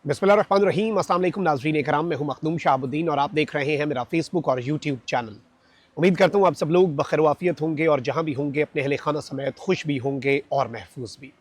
बिस्मिल्लाहिर्रहमानिर्रहीम। अस्सलाम वालेकुम नाज़रीन इकराम, मैं हूं मखदूम शाहबुद्दीन और आप देख रहे हैं मेरा फेसबुक और यूट्यूब चैनल। उम्मीद करता हूं आप सब लोग बखैर वाफियत होंगे और जहां भी होंगे अपने अहले खाना समेत खुश भी होंगे और महफूज भी।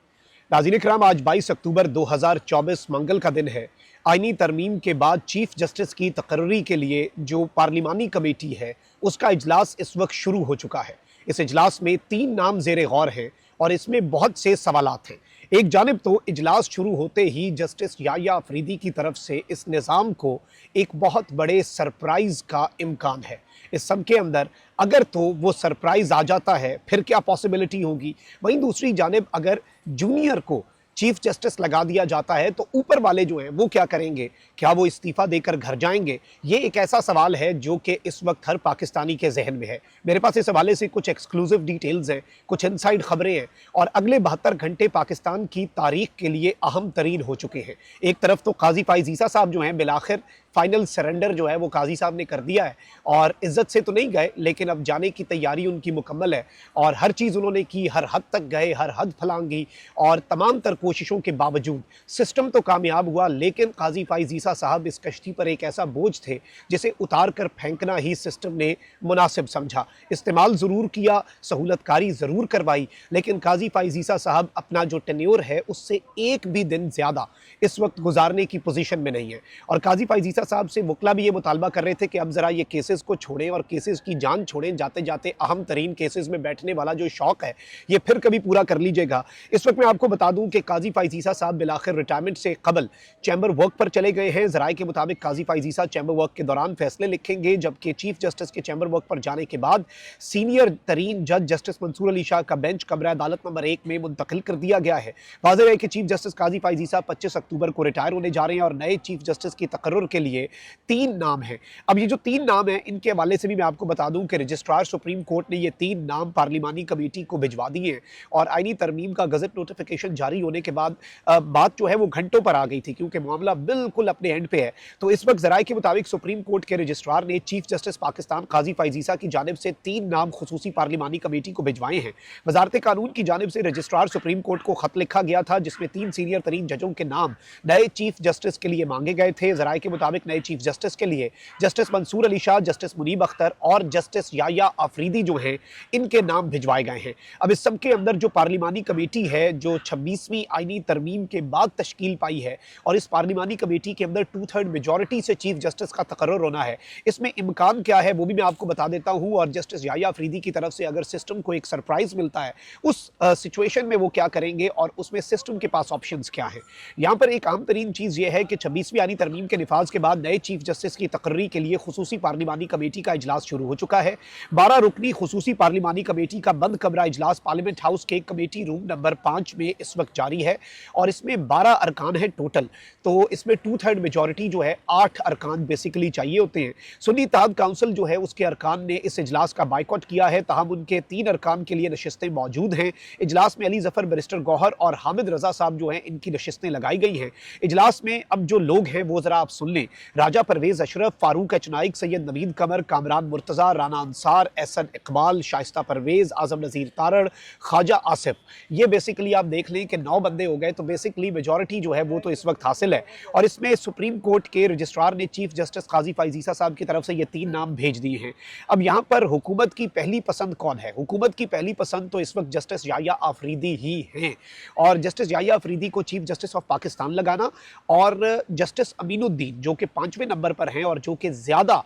नाज़रीन इकराम, आज 22 अक्टूबर 2024 मंगल का दिन है। आईनी तरमीम के बाद चीफ जस्टिस की तकर्री के लिए जो पार्लिमानी कमेटी है उसका इजलास इस वक्त शुरू हो चुका है। इस इजलास में 3 नाम ज़ेरे गौर हैं और इसमें बहुत से सवालात हैं। एक जानिब तो इजलास शुरू होते ही जस्टिस याह्या अफरीदी की तरफ से इस निज़ाम को एक बहुत बड़े सरप्राइज का इम्कान है। इस सब के अंदर अगर तो वो सरप्राइज आ जाता है फिर क्या पॉसिबिलिटी होगी। वहीं दूसरी जानिब अगर जूनियर को चीफ जस्टिस लगा दिया जाता है तो ऊपर वाले जो हैं वो क्या करेंगे, क्या वो इस्तीफा देकर घर जाएंगे? ये एक ऐसा सवाल है जो कि इस वक्त हर पाकिस्तानी के जहन में है। मेरे पास इस हवाले से कुछ एक्सक्लूसिव डिटेल्स हैं, कुछ इनसाइड खबरें हैं और अगले 72 घंटे पाकिस्तान की तारीख के लिए अहम तरीन हो चुके हैं। एक तरफ तो काजी फाइज ईसा साहब जो हैं बिलाखिर फाइनल सरेंडर जो है वो काजी साहब ने कर दिया है और इज्जत से तो नहीं गए लेकिन अब जाने की तैयारी उनकी मुकम्मल है और हर चीज़ उन्होंने की, हर हद तक गए, हर हद फलांगी और तमाम तर कोशिशों के बावजूद सिस्टम तो कामयाब हुआ। लेकिन काजी फाइज ईसा साहब इस कश्ती पर एक ऐसा बोझ थे जिसे उतार कर फेंकना ही सिस्टम ने मुनासिब समझा। इस्तेमाल ज़रूर किया, सहूलतकारी ज़रूर करवाई, लेकिन काजी फाइज ईसा साहब अपना जो टेन्योर है उससे एक भी दिन ज़्यादा इस वक्त गुजारने की पोजीशन में नहीं है। और काजी फाइज ईसा साहब से वकला भी ये मुतालबा कर रहे थे कि अब ज़रा ये केसेस को छोड़ें और केसेस की जान छोड़ें, जाते जाते अहम तरीन केसेस में बैठने वाला जो शौक है ये फिर कभी पूरा कर लीजिएगा। इस वक्त मैं आपको बता दूं कि काजी फाइज ईसा साहब बिलाखिर रिटायरमेंट से कबल चैम्बर वर्क पर चले गए हैं। ज़राए के मुताबिक काजी फाइज ईसा चैम्बर वर्क के दौरान फैसले लिखेंगे, जबकि चीफ जस्टिस के चैम्बर वर्क पर जाने के बाद सीनियर तरीन जज जस्टिस मंसूर अली शाह का बेंच कमरा अदालत नंबर 1 में मुंतकिल कर दिया गया है। वाज़ेह है कि चीफ जस्टिस काजी फाइज ईसा 25 अक्टूबर को रिटायर होने जा रहे हैं और नए चीफ जस्टिस की तकर्रुर के लिए 3 नाम हैं। अब ये जो 3 नाम हैं इनके हवाले से भी मैं आपको बता दूं कि रजिस्ट्रार सुप्रीम कोर्ट ने ये 3 नाम पार्लिमानी कमेटी को भिजवा दिए हैं और आईनी तरमीम का गजट नोटिफिकेशन जारी होने के बाद बात जो है वो घंटों पर आ गई थी क्योंकि मामला बिल्कुल अपने एंड पे है। तो इस वक्त ज़राए के मुताबिक सुप्रीम कोर्ट के रजिस्ट्रार ने चीफ जस्टिस पाकिस्तान काजी फाइज ईसा की जानिब से 3 नाम खुसूसी पार्लिमानी कमेटी को भिजवाए हैं। वजारत कानून की जानिब से रजिस्ट्रार सुप्रीम कोर्ट को खत लिखा गया था जिसमें 3 सीनियर तरीन जजों के नाम नए चीफ जस्टिस के लिए मांगे गए थे। ज़राए के मुताबिक नए चीफ जस्टिस के लिए जस्टिस मंसूर अली शाह, जस्टिस मुनीब अख्तर और जस्टिस याह्या अफरीदी जो हैं इनके नाम भिजवाए गए हैं। अब इस सब के अंदर जो पार्लिमानी कमेटी है जो 26वीं आईनी तरमीम के बाद तश्कील पाई है और इस पार्लिमानी कमेटी के अंदर 2/3 मेजॉरिटी से चीफ जस्टिस का तकर्रुर होना है, इसमें इम्कान क्या है वो भी मैं आपको बता देता हूं। और जस्टिस याह्या अफरीदी की तरफ से अगर सिस्टम को एक सरप्राइज मिलता है उस सिचुएशन में वो क्या करेंगे और उसमें सिस्टम के पास ऑप्शंस क्या है। यहाँ पर एक आम तरीन चीज़ ये है कि 26वीं आईनी तरमीम के निफाज के बाद नए चीफ जस्टिस की तकर्री के लिए खुसूसी पार्लिमानी कमेटी का इजलास शुरू हो चुका है। 12 रुकनी खुसूसी पार्लिमानी कमेटी का बंद कमरा इजलास पार्लियामेंट हाउस के कमेटी रूम नंबर 5 में इस वक्त जारी है और इसमें 12 अरकान है टोटल। तो इसमें 2/3 मेजॉरिटी जो है 8 अरकान बेसिकली चाहिए होते हैं। सुन्नी इत्तेहाद काउंसिल जो है उसके अरकान ने इस इजलास का बाइकआउट किया है, ताहम उनके 3 अरकान के लिए नशिस्तें मौजूद हैं। इजलास में अली जफर, बैरिस्टर गौहर और हामिद रजा साहब जो हैं इनकी नशिस्तें लगाई गई हैं। इजलास में अब जो लोग हैं वो जरा आप सुन लें। राजा परवेज अशरफ, फारूक एच नाइक, सैयद नवीद कमर, कामरान मुर्तज़ा, राना अंसार, एहसन इकबाल, शाइस्ता परवेज, आजम नज़ीर तारड़, ख्वाजा आसिफ, ये बेसिकली आप देख लें कि 9 बंदे हो गए। तो बेसिकली मेजॉरिटी जो है वो तो इस वक्त हासिल है और इसमें सुप्रीम कोर्ट के रजिस्ट्रार ने चीफ जस्टिस काजी फाइज ईसा साहब की तरफ से ये 3 नाम भेज दिए हैं। अब यहाँ पर हुकूमत की पहली पसंद कौन है? हुकूमत की पहली पसंद तो इस वक्त जस्टिस याह्या अफरीदी ही हैं और जस्टिस याह्या अफरीदी को चीफ जस्टिस ऑफ पाकिस्तान लगाना और जस्टिस अमीनुद्दीन जो कि 5वें नंबर पर हैं और जो कि ज़्यादा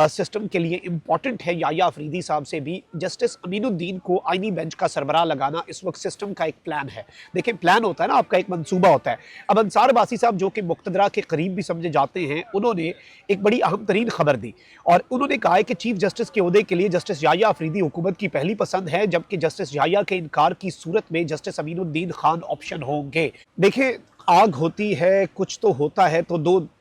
सिस्टम के लिए इंपॉर्टेंट है याह्या अफरीदी साहब से भी, जस्टिस अमीनुद्दीन को आईनी बेंच का सरबराह लगाना इस वक्त सिस्टम का एक प्लान है। देखिए प्लान होता है ना, आपका एक मंसूबा होता है। अब अंसार बासी साहब जो कि मुक्तदरा के करीब भी समझे जाते हैं, उन्होंने एक बड़ी अहम तरीन खबर दी और उन्होंने कहा है कि चीफ जस्टिस के ओहदे के लिए जस्टिस याह्या अफरीदी हुकूमत की पहली पसंद है, जबकि जस्टिस याह्या के इनकार की सूरत में जस्टिस अमीनुद्दीन खान ऑप्शन होंगे। देखिए आग होती है, कुछ तो होता है, तो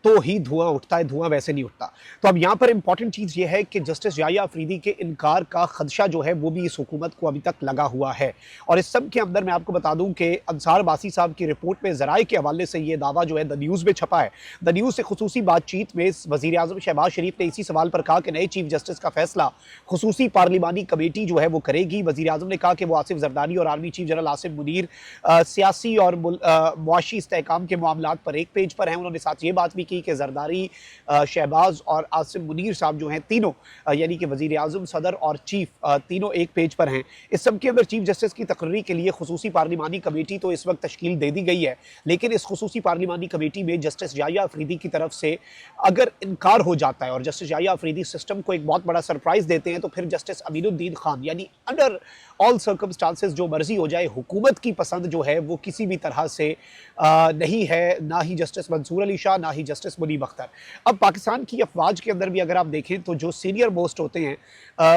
तो ही धुआं उठता है, धुआं वैसे नहीं उठता। तो अब यहाँ पर इंपॉर्टेंट चीज़ ये है कि जस्टिस याहिया अफरीदी के इनकार का खदशा जो है वो भी इस हुकूमत को अभी तक लगा हुआ है। और इस सब के अंदर मैं आपको बता दूं कि अंसार बासी साहब की रिपोर्ट में ज़राए के हवाले से ये दावा जो है द न्यूज़ में छपा है। द न्यूज़ से खुसूसी बातचीत में वज़ीर आज़म शहबाज शरीफ ने इसी सवाल पर कहा कि नए चीफ जस्टिस का फैसला खुसूसी पार्लिमानी कमेटी जो है वो करेगी। वज़ीर आज़म ने कहा कि वो आसिफ जरदारी और army chief general Asif Munir सियासी और मुआशी इस्तेहकाम के मामलात पर एक पेज पर हैं। उन्होंने साथ ये बात भी की कि जरदारी, शहबाज और आसिफ मुनीर साहब जो हैं तीनों, यानी कि वज़ीर आज़म, सदर और चीफ, तीनों एक पेज पर हैं। इस सब के अंदर चीफ जस्टिस की तकर्री के लिए खुसूसी पार्लिमानी कमेटी तो इस वक्त तश्कील दे दी गई है, लेकिन इस खुसूसी पार्लिमानी कमेटी में जस्टिस याहिया अफरीदी की तरफ से अगर इनकार हो जाता है और जस्टिस याहिया अफरीदी सिस्टम को एक बहुत बड़ा सरप्राइज देते हैं, तो फिर जस्टिस अमीनुद्दीन खान, यानी अंडर ऑल सर्कमस्टांसेस जो मर्जी हो जाए, हुकूमत की पसंद जो है वो किसी भी तरह से नहीं है, ना ही जस्टिस मंसूर अली शाह, ना ही जस्टिस मुनीब अख्तर। अब पाकिस्तान की अफवाज के अंदर भी अगर आप देखें तो जो सीनियर मोस्ट होते हैं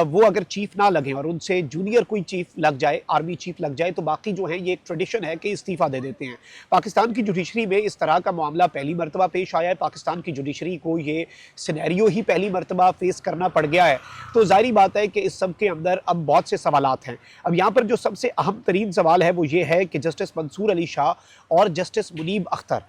वो अगर चीफ ना लगें और उनसे जूनियर कोई चीफ लग जाए, आर्मी चीफ लग जाए, तो बाकी जो है ये एक ट्रेडिशन है कि इस्तीफ़ा दे देते हैं। पाकिस्तान की जुडिशरी में इस तरह का मामला पहली मरतबा पेश आया है। पाकिस्तान की जुडिशरी को ये सिनेरियो ही पहली मरतबा फेस करना पड़ गया है। तो जाहिर बात है कि इस सब के अंदर अब बहुत से सवालात हैं। अब यहाँ पर जो सबसे अहम तरीन सवाल है वो ये है कि जस्टिस मंसूर अली शाह और justice Munib Akhtar,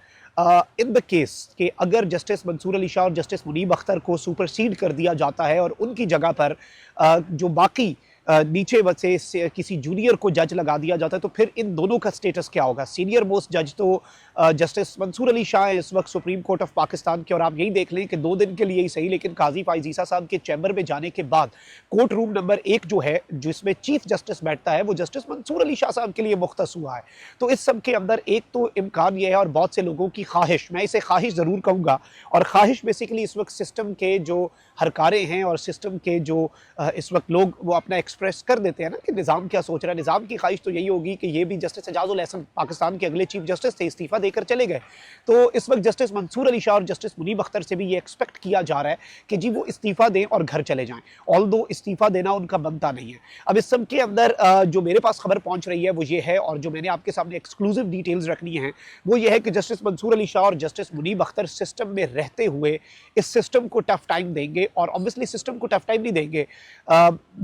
in the case कि अगर जस्टिस मंसूर अली शाह और जस्टिस मुनीब अख्तर को सुपरसीड कर दिया जाता है और उनकी जगह पर जो बाकी नीचे से किसी जूनियर को जज लगा दिया जाता है, तो फिर इन दोनों का स्टेटस क्या होगा। सीनियर मोस्ट जज तो जस्टिस मंसूर अली शाह है इस वक्त सुप्रीम कोर्ट ऑफ पाकिस्तान के, और आप यही देख लें कि 2 दिन के लिए ही सही लेकिन काजी फाइज ईसा साहब के चैम्बर में जाने के बाद कोर्ट रूम नंबर 1 जो है जिसमें चीफ जस्टिस बैठता है वो जस्टिस मंसूर अली शाह साहब के लिए मुख्तस हुआ है। तो इस सब के अंदर एक तो इम्कान यह है और बहुत से लोगों की ख्वाहिश, मैं इसे ख्वाहिश ज़रूर कहूँगा, और ख्वाहिश बेसिकली इस वक्त सिस्टम के जो हरकारे हैं और सिस्टम के जो इस वक्त लोग वो अपना एक्सप्रेस कर देते हैं ना कि निज़ाम क्या सोच रहा है। निज़ाम की ख्वाहिश तो यही होगी कि ये भी जस्टिस एजाजुल एहसन पाकिस्तान के अगले चीफ जस्टिस थे, इस्तीफ़ा देकर चले गए। तो इस वक्त जस्टिस मंसूर अली शाह और जस्टिस मुनीब अख्तर से भी ये एक्सपेक्ट किया जा रहा है कि जी वो इस्तीफ़ा दें और घर चले जाएं, ऑल्दो इस्तीफ़ा देना उनका बनता नहीं है। अब इस सब के अंदर जो मेरे पास खबर पहुंच रही है वो ये है, और जो मैंने आपके सामने एक्सक्लूसिव डिटेल्स रखनी है वो ये है कि जस्टिस मंसूर अली शाह और जस्टिस मुनीब अख्तर सिस्टम में रहते हुए इस सिस्टम को टफ टाइम देंगे, और ऑब्वियसली सिस्टम को टफ टाइम नहीं देंगे,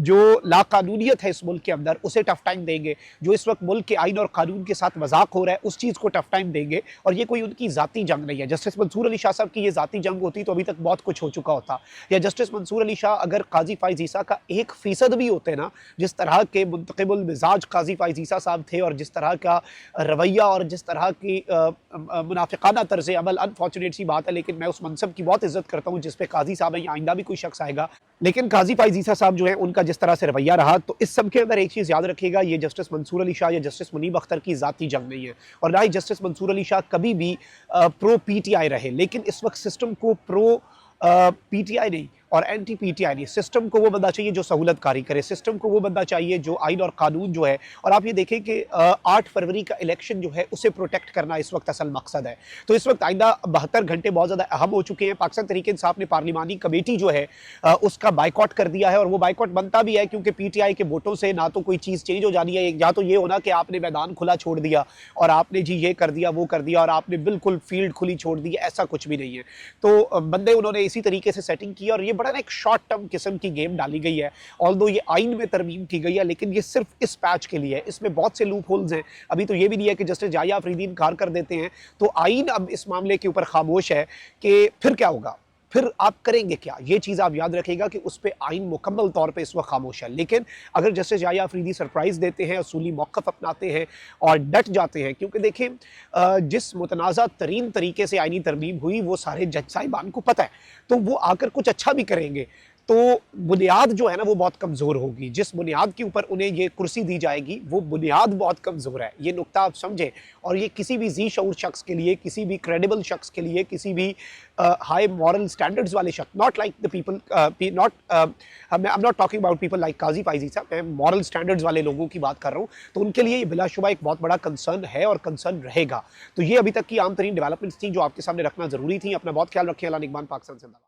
जो लाकानूनियत है इस मुल्क के अंदर उसे टफ टाइम देंगे, जो इस वक्त मुल्क के आइन और कानून के साथ मजाक हो रहा है उस चीज़ को टफ टाइम देंगे। और ये कोई उनकी ज़ाती जंग नहीं है। जस्टिस मंसूर अली शाह साहब की ये ज़ाती जंग होती तो अभी तक बहुत कुछ हो चुका होता, या जस्टिस मंसूर अली शाह अगर काजी फाइज ईसा का 1% भी होते ना, जिस तरह के मुंतकिबुल मिजाज काजी फाइज ईसा साहब थे और जिस तरह का रवैया और जिस तरह की मुनाफिकाना तर्ज अमल, अनफॉर्चुनेट सी बात है लेकिन मैं उस मनसब की बहुत इज्जत करता हूँ जिस पे काजी साहब है, आइंदा भी कोई शख्स आएगा, लेकिन काजी फाइज ईसा साहब जो है उनका जिस तरह से रवैया रहा, तो इस सब के अंदर एक चीज़ याद रखिएगा, ये जस्टिस मंसूर अली शाह या जस्टिस मुनीब अख्तर की ज़ाती जंग नहीं है, और ना ही जस्टिस मंसूर अली शाह कभी भी प्रो पीटीआई रहे। लेकिन इस वक्त सिस्टम को प्रो पीटीआई नहीं और एंटी पीटीआई नहीं, सिस्टम को वो बंदा चाहिए जो सहूलतकारी करे, सिस्टम को वो बंदा चाहिए जो आइन और कानून जो है, और आप ये देखें कि 8 फरवरी का इलेक्शन जो है उसे प्रोटेक्ट करना इस वक्त असल मकसद है। तो इस वक्त आइंदा 72 घंटे बहुत ज़्यादा अहम हो चुके हैं। पाकिस्तान तहरीक इंसाफ ने पार्लिमानी कमेटी जो है उसका बाइकआउट कर दिया है, और वो बाइकआउट बनता भी है क्योंकि पीटीआई के वोटों से ना तो कोई चीज़ चेंज हो जानी है, या तो ये होना कि आपने मैदान खुला छोड़ दिया और आपने जी ये कर दिया वो कर दिया और आपने बिल्कुल फील्ड खुली छोड़ दी, ऐसा कुछ भी नहीं है। तो बंदे उन्होंने इसी तरीके से सेटिंग की और ये बड़ा एक शॉर्ट टर्म किस्म की गेम डाली गई है। ऑल्दो ये आइन में तरमीम की गई है लेकिन ये सिर्फ इस पैच के लिए है, इसमें बहुत से लूप होल्स हैं। अभी तो ये भी नहीं है कि जस्टिस याहिया अफरीदी इनकार कर देते हैं तो आइन अब इस मामले के ऊपर खामोश है कि फिर क्या होगा, फिर आप करेंगे क्या। ये चीज़ आप याद रखिएगा कि उस पर आइन मुकम्मल तौर पे इस वक्त खामोश है। लेकिन अगर जस्टिस याहिया अफरीदी सरप्राइज़ देते हैं, असूली मौक़िफ़ अपनाते हैं और डट जाते हैं, क्योंकि देखें जिस मुतनाज़ा तरीन तरीके से आइनी तरमीम हुई वो सारे जज साहिबान को पता है, तो वो आकर कुछ अच्छा भी करेंगे तो बुनियाद जो है ना वो बहुत कमज़ोर होगी। जिस बुनियाद के ऊपर उन्हें ये कुर्सी दी जाएगी वो बुनियाद बहुत कमज़ोर है, ये नुक्ता आप समझें। और ये किसी भी जी शऊर शख्स के लिए, किसी भी क्रेडिबल शख्स के लिए, किसी भी हाई मॉरल स्टैंडर्ड्स वाले शख्स, not like the people, not I am not talking about people like Qazi Faez Isa, मैं मॉरल स्टैंडर्ड्स वाले लोगों की बात कर रहा हूँ, तो उनके लिए ये बिलाशुबा एक बहुत बड़ा कंसर्न है और कंसर्न रहेगा। तो ये अभी तक की आम तरीन डेवलपमेंट्स थी जो आपके सामने रखना ज़रूरी थी। अपना बहुत ख्याल रखें। अल्लाह निगहबान। पाकिस्तान जिंदाबाद।